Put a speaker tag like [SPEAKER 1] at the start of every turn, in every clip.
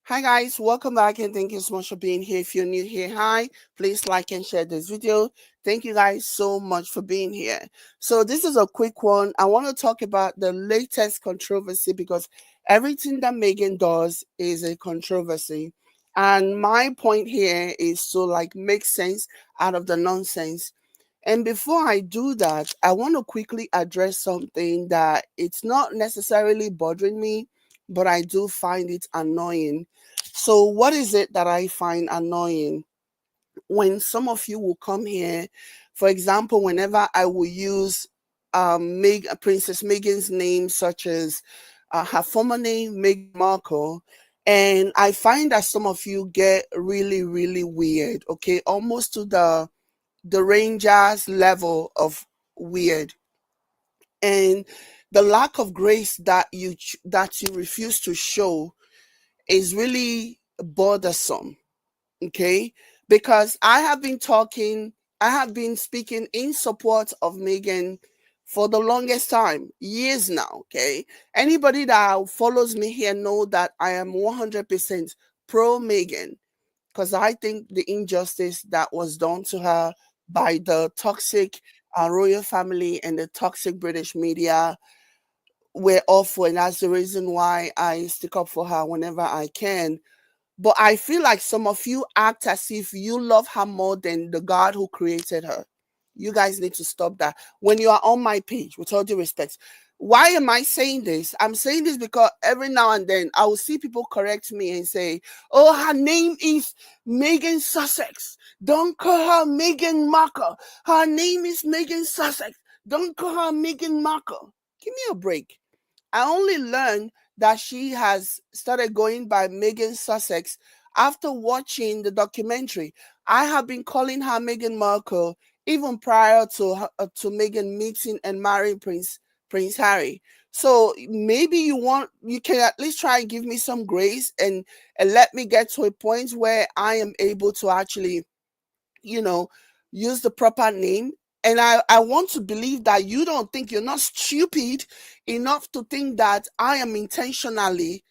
[SPEAKER 1] Hi guys, welcome back and thank you so much for being here. If you're new here, hi, please like and share this video. Thank you guys so much for being here. So this is a quick one. I want to talk about the latest controversy because everything that Meghan does is a controversy. And my point here is to make sense out of the nonsense. And before I do that, I want to quickly address something that it's not necessarily bothering me, but I do find it annoying. So, what is it that I find annoying? When some of you will come here, for example, whenever I will use Princess Meghan's name, such as her former name, Meghan Markle, and I find that some of you get really, really weird, okay, almost to the Rangers level of weird, and the lack of grace that you refuse to show is really bothersome, okay? Because I have been speaking in support of Meghan for the longest time, years now, okay? Anybody that follows me here know that I am 100% pro Meghan because I think the injustice that was done to her by the toxic royal family and the toxic British media were awful, and that's the reason why I stick up for her whenever I can. But I feel like some of you act as if you love her more than the God who created her. You guys need to stop that. When you are on my page, with all due respect, why am I saying this? I'm saying this because every now and then I will see people correct me and say, oh, her name is Meghan Sussex. Don't call her Meghan Markle. Her name is Meghan Sussex. Don't call her Meghan Markle. Give me a break. I only learned that she has started going by Meghan Sussex after watching the documentary. I have been calling her Meghan Markle even prior to Meghan meeting and marrying Prince Harry. So maybe you can at least try and give me some grace and let me get to a point where I am able to actually, you know, use the proper name. And I want to believe that you don't think you're not stupid enough to think that I am intentionally,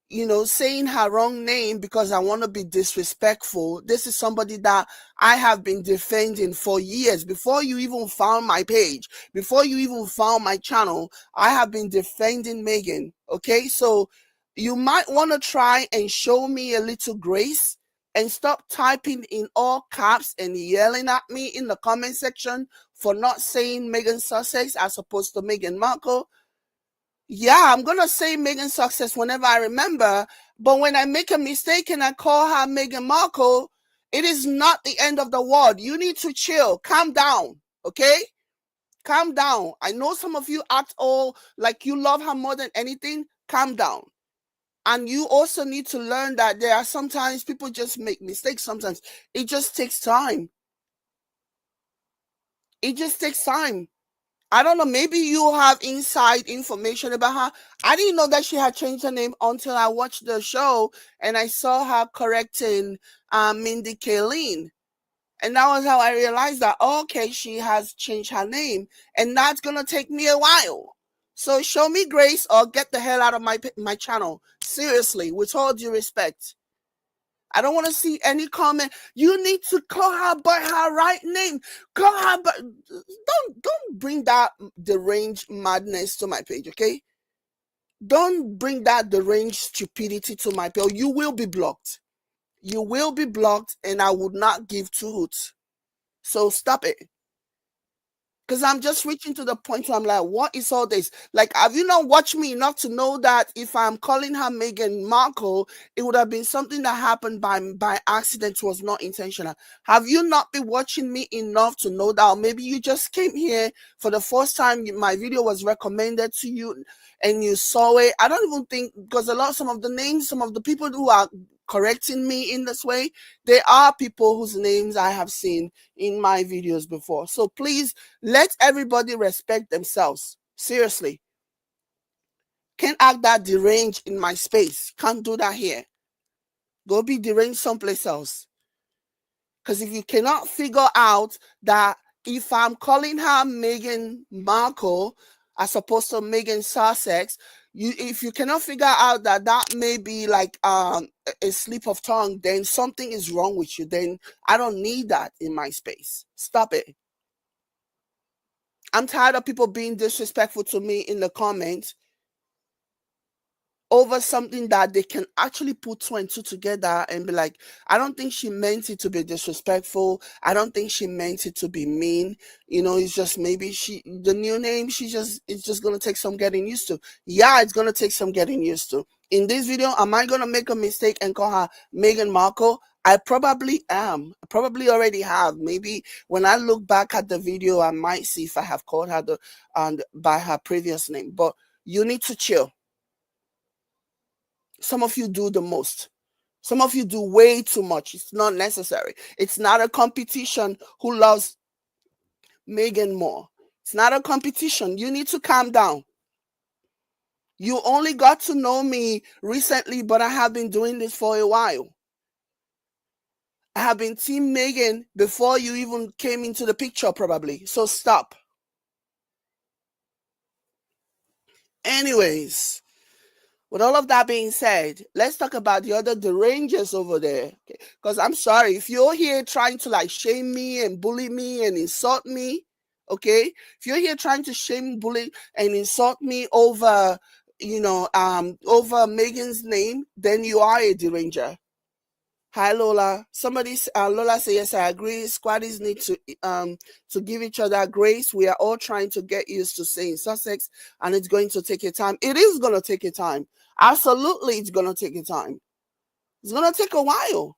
[SPEAKER 1] saying her wrong name because I want to be disrespectful. This is somebody that I have been defending for years. Before you even found my page, before you even found my channel, I have been defending Meghan. Okay, so you might want to try and show me a little grace and stop typing in all caps and yelling at me in the comment section for not saying Meghan Sussex as opposed to Meghan Markle. Yeah, I'm gonna say Megan Success whenever I remember, but when I make a mistake and I call her Meghan Markle, it is not the end of the world. You need to chill, calm down, okay? Calm down. I know some of you act all like you love her more than anything. Calm down. And you also need to learn that there are sometimes people just make mistakes. Sometimes it just takes time. It just takes time. I don't know. Maybe you have inside information about her. I didn't know that she had changed her name until I watched the show and I saw her correcting Mindy Kaling. And that was how I realized that, okay, she has changed her name. And that's going to take me a while. So show me grace or get the hell out of my channel. Seriously, with all due respect. I don't want to see any comment. You need to call her by her right name. Call her by. Don't bring that deranged madness to my page, okay? Don't bring that deranged stupidity to my page. You will be blocked. You will be blocked, and I would not give two hoots. So stop it. Because I'm just reaching to the point where I'm like, what is all this? Like, have you not watched me enough to know that if I'm calling her Meghan Markle, it would have been something that happened by accident, was not intentional? Have you not been watching me enough to know that? Or maybe you just came here for the first time, my video was recommended to you and you saw it. I don't even think, because some of the names, some of the people who are correcting me in this way, they are people whose names I have seen in my videos before. So please let everybody respect themselves. Seriously. Can't act that deranged in my space. Can't do that here. Go be deranged someplace else. Because if you cannot figure out that if I'm calling her Meghan Markle as opposed to Meghan Sussex, if you cannot figure out that that may be like a slip of tongue, then something is wrong with you. Then I don't need that in my space. Stop it. I'm tired of people being disrespectful to me in the comments over something that they can actually put two and two together and be like, I don't think she meant it to be disrespectful. I don't think she meant it to be mean. It's just maybe the new name, it's just going to take some getting used to. Yeah, it's going to take some getting used to. In this video, am I going to make a mistake and call her Meghan Markle? I probably am. I probably already have. Maybe when I look back at the video, I might see if I have called her by her previous name. But you need to chill. Some of you do the most. Some of you do way too much. It's not necessary. It's not a competition who loves Meghan more. It's not a competition. You need to calm down. You only got to know me recently, but I have been doing this for a while. I have been Team Meghan before you even came into the picture, probably. So stop. Anyways, with all of that being said, let's talk about the other derangers over there. Because I'm sorry, if you're here trying to like shame me and bully me and insult me, okay? If you're here trying to shame, bully, and insult me over, over Meghan's name, then you are a deranger. Hi Lola. Lola says yes, I agree. Squaddies need to give each other grace. We are all trying to get used to saying Sussex, and it's going to take a time. It is going to take a time. Absolutely, it's going to take a time. It's going to take a while.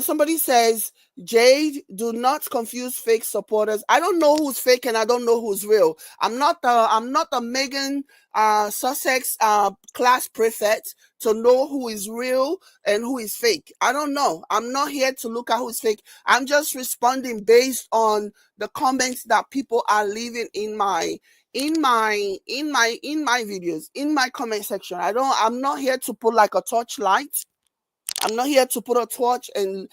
[SPEAKER 1] Somebody says, Jade, do not confuse fake supporters. I don't know who's fake and I don't know who's real. I'm not a Meghan Sussex class prefect to know who is real and who is fake. I don't know. I'm not here to look at who's fake. I'm just responding based on the comments that people are leaving in my videos, in my comment section. I'm not here to put like a torchlight. I'm not here to put a torch and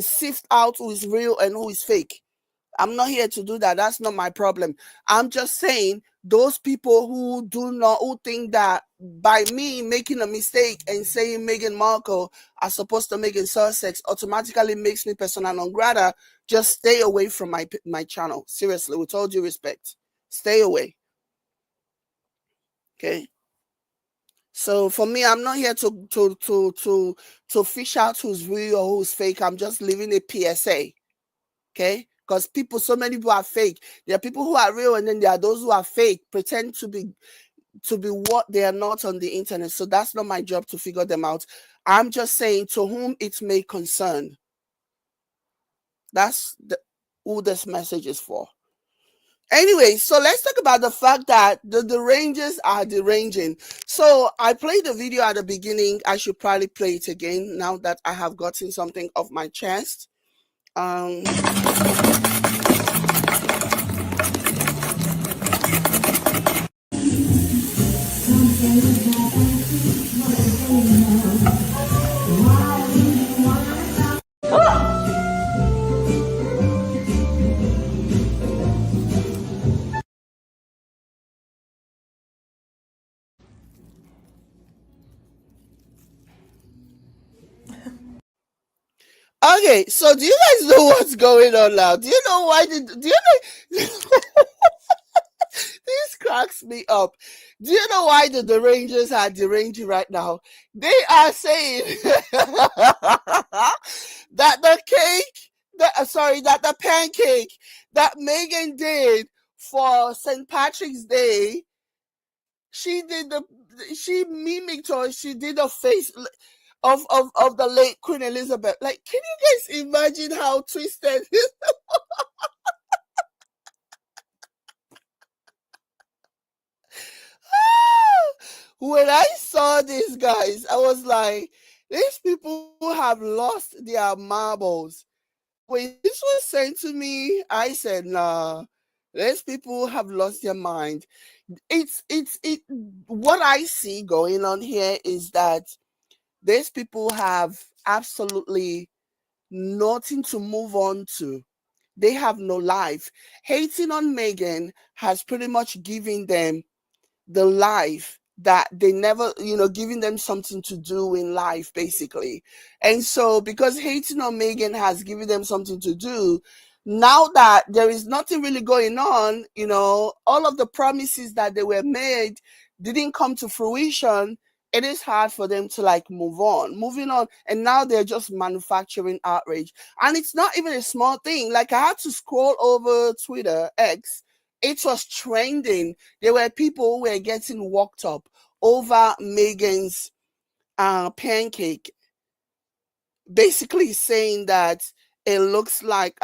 [SPEAKER 1] sift out who is real and who is fake. I'm not here to do that. That's not my problem. I'm just saying those people who think that by me making a mistake and saying Meghan Markle as opposed to Meghan Sussex automatically makes me persona non grata, just stay away from my channel. Seriously, with all due respect, stay away. Okay. So for me, I'm not here to fish out who's real or who's fake. I'm just leaving a PSA. Okay? Because so many people are fake. There are people who are real, and then there are those who are fake, pretend to be what they are not on the internet. So that's not my job to figure them out. I'm just saying to whom it may concern. That's who this message is for. Anyway, so let's talk about the fact that the derangers are deranging. So I played the video at the beginning. I should probably play it again now that I have gotten something off my chest. Okay, so do you guys know what's going on now? Do you know why? Do you know? This cracks me up. Do you know why the derangers are deranging right now? They are saying that the pancake that Meghan did for St. Patrick's Day, she mimicked or she did a face of the late Queen Elizabeth. Like, can you guys imagine how twisted? When I saw this, guys, I was like, these people have lost their marbles. When this was sent to me, I said, nah, these people have lost their mind. What I see going on here is that these people have absolutely nothing to move on to. They have no life. Hating on Meghan has pretty much given them the life that they never, giving them something to do in life, basically. And so, because hating on Meghan has given them something to do, now that there is nothing really going on, all of the promises that they were made didn't come to fruition. It is hard for them to like moving on. And now they're just manufacturing outrage. And it's not even a small thing. Like, I had to scroll over Twitter, X. It was trending. There were people who were getting walked up over Meghan's pancake, basically saying that it looks like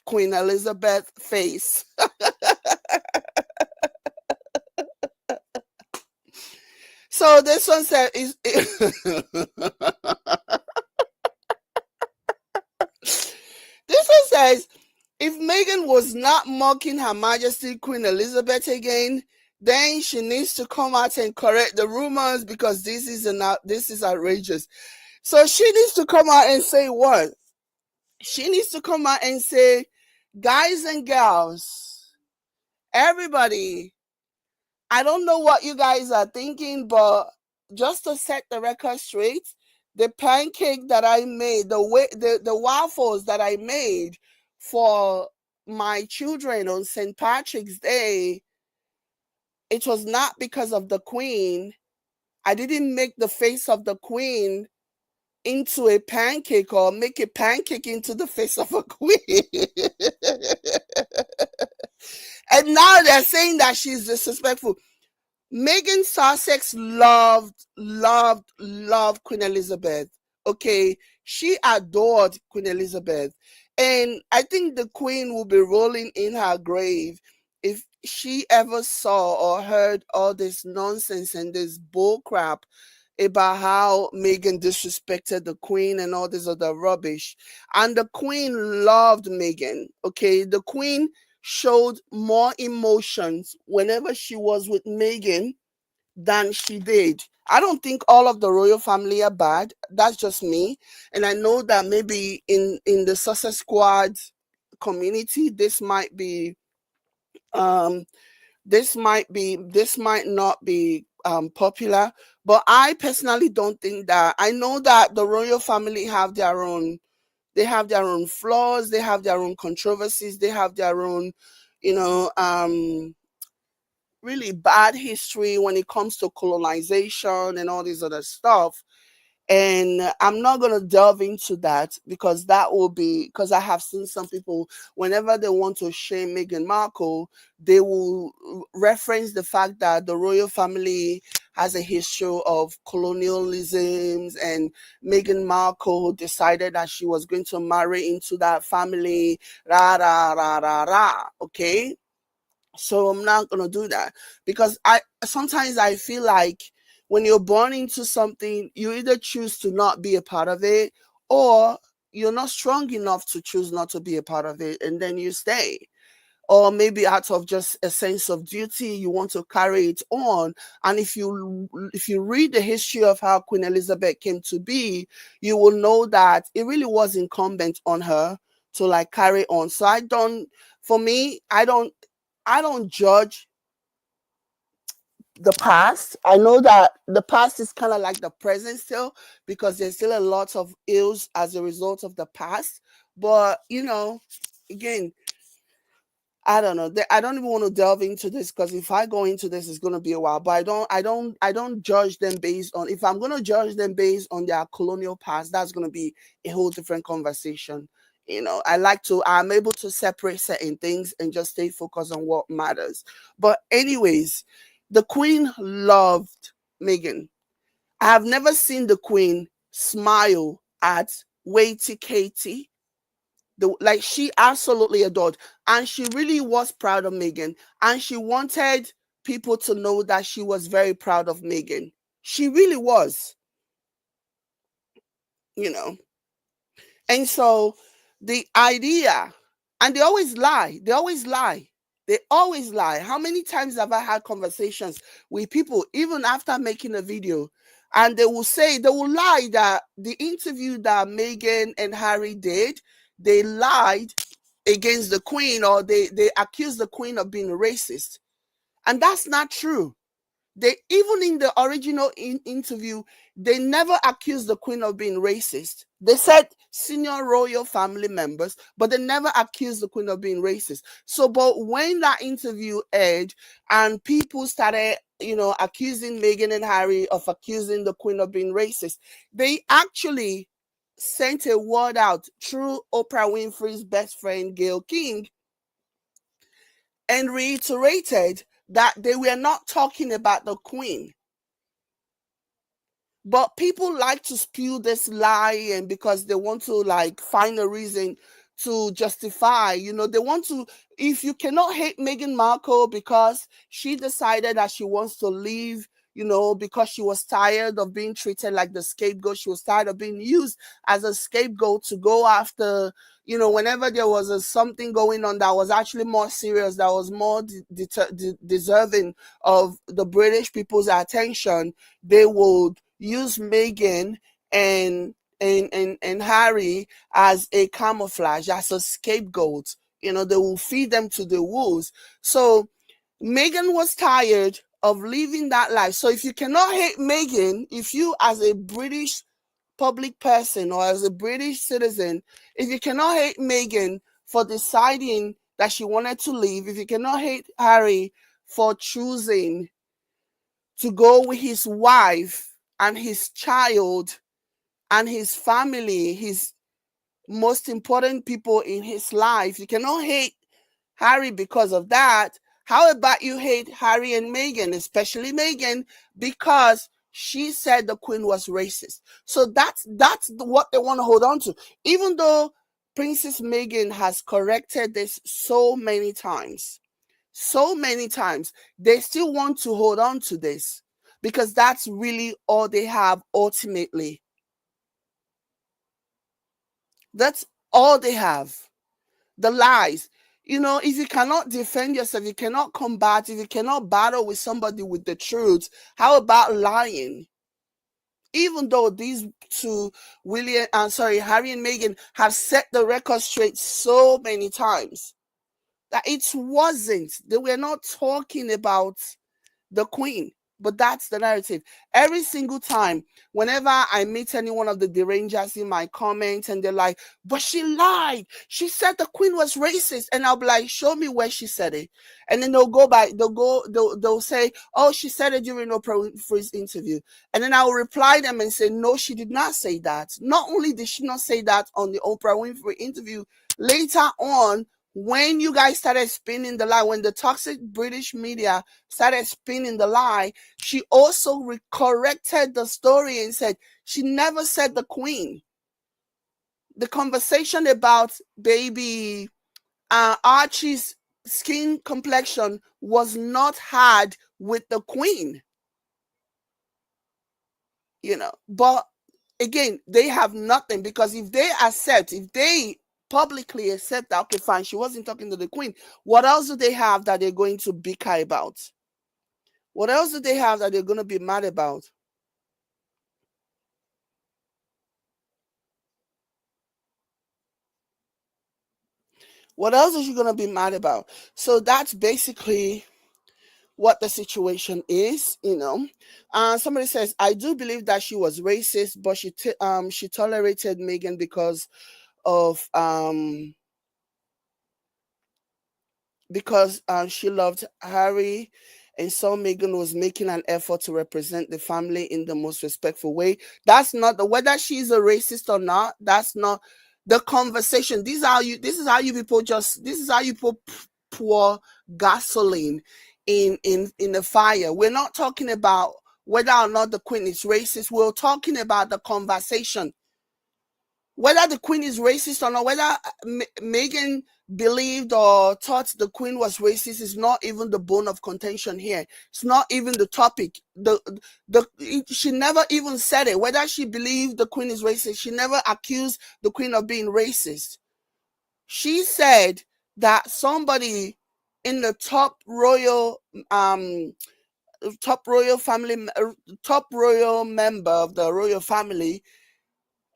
[SPEAKER 1] Queen Elizabeth face. So this one said is this one says, if Meghan was not mocking Her Majesty Queen Elizabeth again, then she needs to come out and correct the rumors, because this is outrageous. So she needs to come out and say what? She needs to come out and say, guys and gals, everybody, I don't know what you guys are thinking, but just to set the record straight, the pancake that I made, the waffles that I made for my children on St. Patrick's Day, it was not because of the Queen. I didn't make the face of the Queen into a pancake, or make a pancake into the face of a queen. And now they're saying that she's disrespectful. Meghan Sussex loved Queen Elizabeth. Okay, she adored Queen Elizabeth. And I think the Queen will be rolling in her grave if she ever saw or heard all this nonsense and this bull crap about how Meghan disrespected the Queen and all this other rubbish. And the Queen loved Meghan. Okay, the Queen showed more emotions whenever she was with Meghan than she did. I don't think all of the royal family are bad. That's just me. And I know that maybe in the Sussex Squad community, this might not be popular, but I personally don't think that. I know that the royal family have their own flaws, they have their own controversies, they have their own, really bad history when it comes to colonization and all this other stuff. And I'm not going to delve into that, because I have seen some people, whenever they want to shame Meghan Markle, they will reference the fact that the royal family has a history of colonialism, and Meghan Markle decided that she was going to marry into that family, rah, rah, rah, rah, rah, okay? So I'm not going to do that, because sometimes I feel like when you're born into something, you either choose to not be a part of it, or you're not strong enough to choose not to be a part of it, and then you stay. Or maybe out of just a sense of duty, you want to carry it on. And if you read the history of how Queen Elizabeth came to be, you will know that it really was incumbent on her to like carry on. So I don't judge the past. I know that the past is kind of like the present still, because there's still a lot of ills as a result of the past. But again, I don't know. I don't even want to delve into this, because if I go into this, it's going to be a while. But I don't judge them based on. If I'm going to judge them based on their colonial past, that's going to be a whole different conversation. I'm able to separate certain things and just stay focused on what matters. But anyways, the Queen loved Meghan. I have never seen the Queen smile at Waity Katie. She absolutely adored, and she really was proud of Meghan, and she wanted people to know that she was very proud of Meghan. She really was, you know. And so the idea, and they always lie. They always lie. They always lie. How many times have I had conversations with people, even after making a video, and they will lie that the interview that Meghan and Harry did, they lied against the Queen, or they accused the Queen of being racist. And that's not true. They, even in the original interview, they never accused the Queen of being racist. They said senior royal family members, but they never accused the Queen of being racist. So, but when that interview aired and people started, accusing Meghan and Harry of accusing the Queen of being racist, they actually sent a word out through Oprah Winfrey's best friend, Gayle King, and reiterated that they were not talking about the Queen. But people like to spew this lie, and because they want to like find a reason to justify, they want to, if you cannot hate Meghan Markle because she decided that she wants to leave, because she was tired of being treated like the scapegoat. She was tired of being used as a scapegoat to go after, whenever there was something going on that was actually more serious, that was more deserving of the British people's attention, they would use Meghan and Harry as a camouflage, as a scapegoat. They will feed them to the wolves. So Meghan was tired of living that life. So if you cannot hate Meghan, if you as a British public person or as a British citizen, if you cannot hate Meghan for deciding that she wanted to leave, if you cannot hate Harry for choosing to go with his wife and his child and his family, his most important people in his life, you cannot hate Harry because of that. How about you hate Harry and Meghan, especially Meghan, because she said the Queen was racist? So that's what they want to hold on to. Even though Princess Meghan has corrected this so many times, they still want to hold on to this because that's really all they have ultimately. That's all they have. The lies. If you cannot defend yourself, you cannot combat, if you cannot battle with somebody with the truth, how about lying? Even though these two, Harry and Meghan, have set the record straight so many times that it wasn't, they were not talking about the Queen. But that's the narrative. Every single time, whenever I meet any one of the derangers in my comments and they're like, but she lied. She said the Queen was racist. And I'll be like, show me where she said it. And then they'll say, oh, she said it during Oprah Winfrey's interview. And then I will reply them and say, no, she did not say that. Not only did she not say that on the Oprah Winfrey interview, later on, when you guys started spinning the lie, when the toxic British media started spinning the lie, she also corrected the story and said she never said the Queen. The conversation about baby Archie's skin complexion was not had with the Queen. But again, they have nothing, because if they publicly accept that, okay, fine, she wasn't talking to the Queen, what else do they have that they're going to bicker about? What else do they have that they're going to be mad about? What else is she going to be mad about? So that's basically what the situation is. Somebody says, I do believe that she was racist, but she tolerated Meghan because of she loved Harry and saw Meghan was making an effort to represent the family in the most respectful way. That's not whether she's a racist or not. That's not the conversation. This is how you pour gasoline in the fire. We're not talking about whether or not the Queen is racist. We're talking about the conversation. Whether the Queen is racist or not, whether Meghan believed or thought the Queen was racist is not even the bone of contention here. It's not even the topic. She never even said it. Whether she believed the Queen is racist, she never accused the Queen of being racist. She said that somebody in the top royal member of the royal family,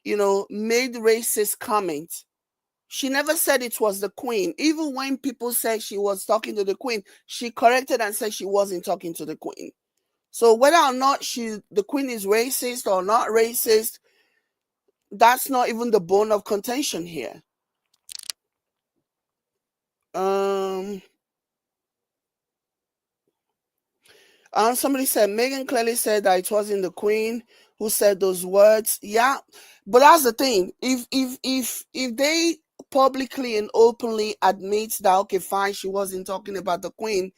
[SPEAKER 1] made racist comments. She never said it was the queen. Even when people said she was talking to the queen, she corrected and said she wasn't talking to the queen. So whether or not the queen is racist or not racist, that's not even the bone of contention here. Somebody said Meghan clearly said that it wasn't the queen who said those words. Yeah, but that's the thing. If they publicly and openly admit that, okay, fine, she wasn't talking about the queen,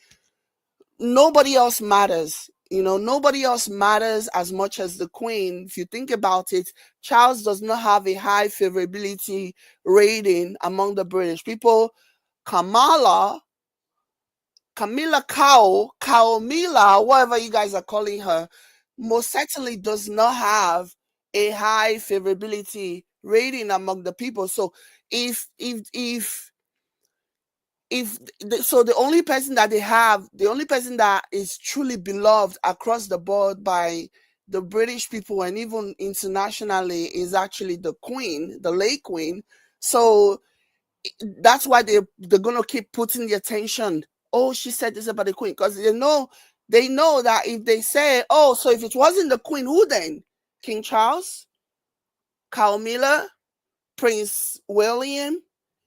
[SPEAKER 1] nobody else matters. Nobody else matters as much as the queen. If you think about it, Charles does not have a high favorability rating among the British people. Camilla Kaomila, whatever you guys are calling her, most certainly does not have a high favorability rating among the people. So so the only person that they have, the only person that is truly beloved across the board by the British people and even internationally is actually the Queen, the late Queen. So that's why they're gonna keep putting the attention. Oh, she said this about the Queen, because they know that if they say, oh, so if it wasn't the Queen, who then? King Charles, Camilla, Prince William,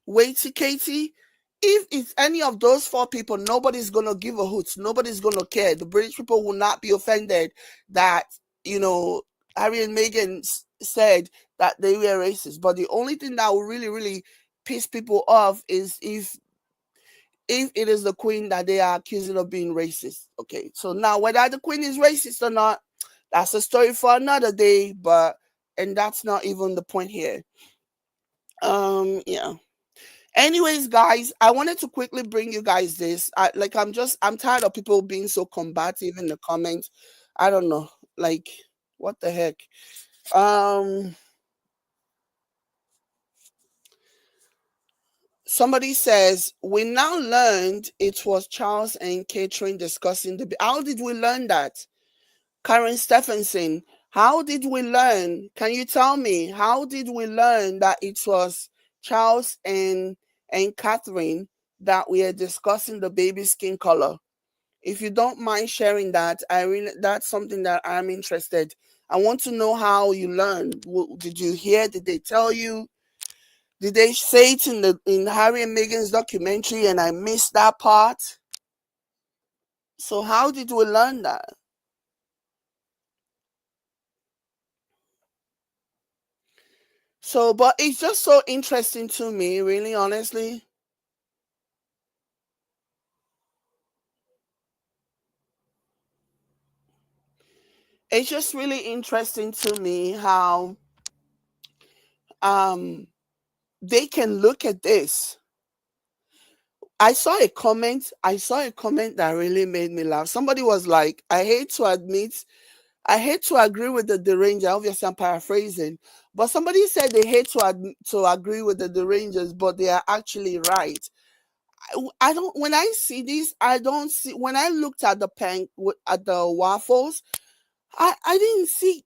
[SPEAKER 1] Waity Katie. If it's any of those four people, nobody's gonna give a hoot. Nobody's gonna care. The British people will not be offended that Harry and Meghan said that they were racist. But the only thing that will really, really piss people off is if it is the Queen that they are accusing of being racist. Okay, so now whether the Queen is racist or not, that's a story for another day. And that's not even the point here. Yeah. Anyways, guys, I wanted to quickly bring you guys this. I'm tired of people being so combative in the comments. I don't know, like, what the heck. Somebody says, we now learned it was Charles and Catherine discussing how did we learn that? Karen Stephenson, how did we learn? Can you tell me, how did we learn that it was Charles and Catherine that we are discussing the baby skin color? If you don't mind sharing that, that's something that I'm interested. I want to know how you learned. Did you hear? Did they tell you? Did they say it in Harry and Meghan's documentary and I missed that part? So how did we learn that? So, but it's just so interesting to me, really, honestly. It's just really interesting to me how um they can look at this. I saw a comment that really made me laugh. Somebody was like, I hate to agree with the deranger. Obviously, I'm paraphrasing, but somebody said they hate to agree with the derangers, but they are actually right. I don't. When I see this, I don't see. When I looked at at the waffles, I didn't see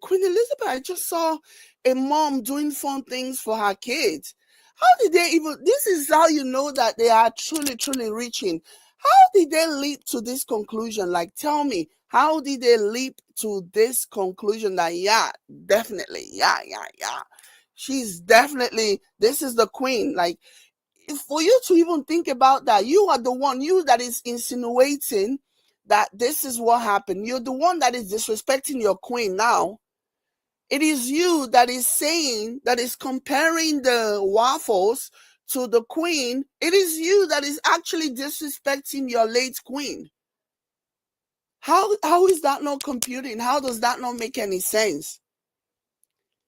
[SPEAKER 1] Queen Elizabeth. I just saw a mom doing fun things for her kids. How did they even this is how you know that they are truly, truly reaching. How did they leap to this conclusion? Like, tell me, how did they leap to this conclusion that yeah, definitely, yeah. She's definitely this is the queen. Like, for you to even think about that, you are the one, you that is insinuating that this is what happened. You're the one that is disrespecting your queen now. It is you that is saying, that is comparing the waffles to the queen. It is you that is actually disrespecting your late queen. How is that not computing? How does that not make any sense?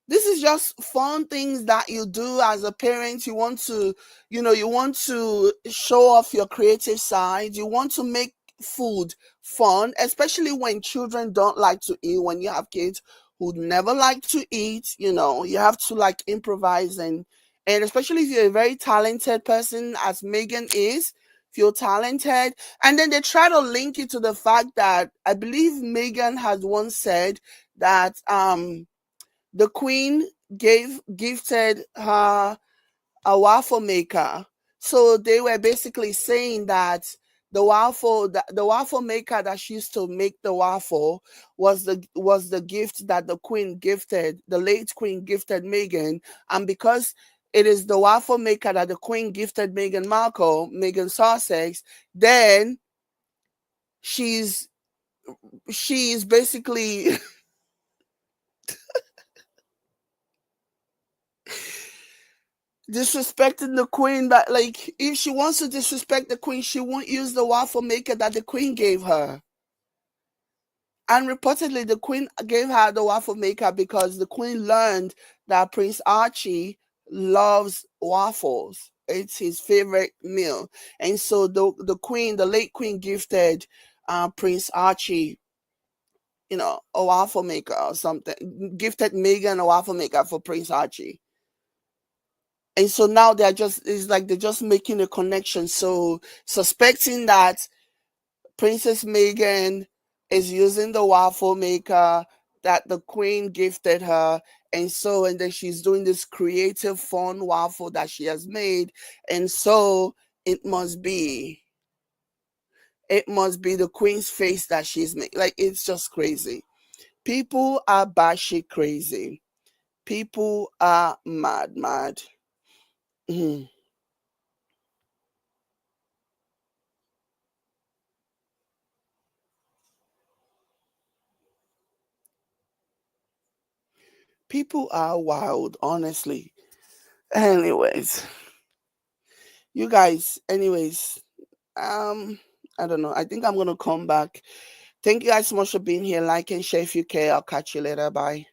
[SPEAKER 1] This is just fun things that you do as a parent. You want to, you want to show off your creative side. You want to make food fun, especially when children don't like to eat. When you have kids who never like to eat, you have to like improvise and especially if you're a very talented person, as Meghan is, if you're talented, and then they try to link it to the fact that I believe Meghan has once said that the queen gifted her a waffle maker. So they were basically saying that the waffle maker that she used to make the waffle was the gift that the queen gifted, the late queen gifted Meghan. And because it is the waffle maker that the queen gifted Meghan Markle, Meghan Sussex, then she's she's basically disrespecting the queen. That, like, if she wants to disrespect the queen, she won't use the waffle maker that the queen gave her. And reportedly, the queen gave her the waffle maker because the queen learned that Prince Archie loves waffles. It's his favorite meal. And so the late queen, gifted Prince Archie, a waffle maker or something, gifted Meghan a waffle maker for Prince Archie. And so now it's like they're just making a connection. So suspecting that Princess Meghan is using the waffle maker that the queen gifted her. And then she's doing this creative, fun waffle that she has made. And so it must be, it must be the queen's face that she's making. Like, it's just crazy. People are batshit crazy. People are mad, mad. Mhm. People are wild, honestly. Anyways, you guys, I don't know. I think I'm gonna come back. Thank you guys so much for being here. Like and share if you care. I'll catch you later. Bye.